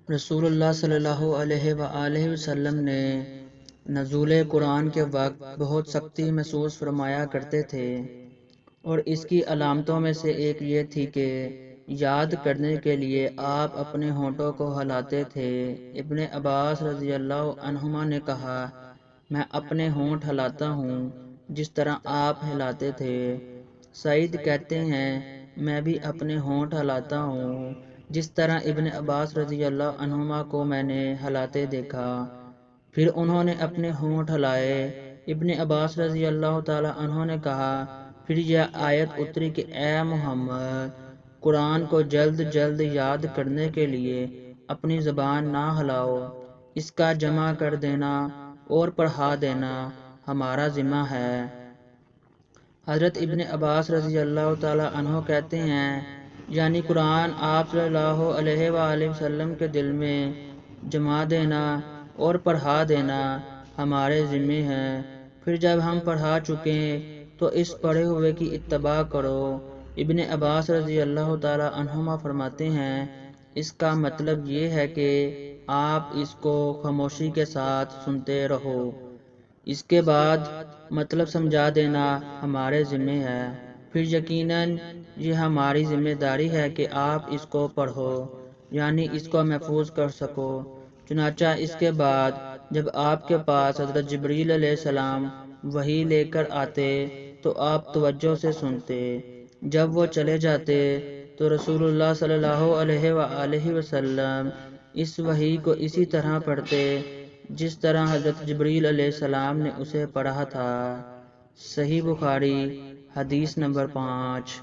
رسول اللہ صلی اللہ علیہ وآلہ وسلم نے نزول قرآن کے وقت بہت سختی محسوس فرمایا کرتے تھے، اور اس کی علامتوں میں سے ایک یہ تھی کہ یاد کرنے کے لیے آپ اپنے ہونٹوں کو ہلاتے تھے۔ ابن عباس رضی اللہ عنہما نے کہا، میں اپنے ہونٹ ہلاتا ہوں جس طرح آپ ہلاتے تھے۔ سعید کہتے ہیں، میں بھی اپنے ہونٹ ہلاتا ہوں جس طرح ابن عباس رضی اللہ عنہما کو میں نے ہلاتے دیکھا۔ پھر انہوں نے اپنے ہونٹ ہلائے۔ ابن عباس رضی اللہ تعالی عنہ نے کہا، پھر یہ آیت اتری کہ اے محمد، قرآن کو جلد جلد یاد کرنے کے لیے اپنی زبان نہ ہلاؤ، اس کا جمع کر دینا اور پڑھا دینا ہمارا ذمہ ہے۔ حضرت ابن عباس رضی اللہ تعالی عنہ کہتے ہیں، یعنی قرآن آپ صلی اللہ علیہ وآلہ وسلم کے دل میں جما دینا اور پڑھا دینا ہمارے ذمہ ہے۔ پھر جب ہم پڑھا چکیں تو اس پڑھے ہوئے کی اتباع کرو۔ ابن عباس رضی اللہ تعالی عنہما فرماتے ہیں، اس کا مطلب یہ ہے کہ آپ اس کو خاموشی کے ساتھ سنتے رہو، اس کے بعد مطلب سمجھا دینا ہمارے ذمہ ہے۔ پھر یقیناً یہ ہماری ذمہ داری ہے کہ آپ اس کو پڑھو، یعنی اس کو محفوظ کر سکو۔ چنانچہ اس کے بعد جب آپ کے پاس حضرت جبریل علیہ السلام وحی لے کر آتے تو آپ توجہ سے سنتے۔ جب وہ چلے جاتے تو رسول اللہ صلی اللہ علیہ وآلہ وسلم اس وحی کو اسی طرح پڑھتے جس طرح حضرت جبریل علیہ السلام نے اسے پڑھا تھا۔ صحیح بخاری، حدیث نمبر 5۔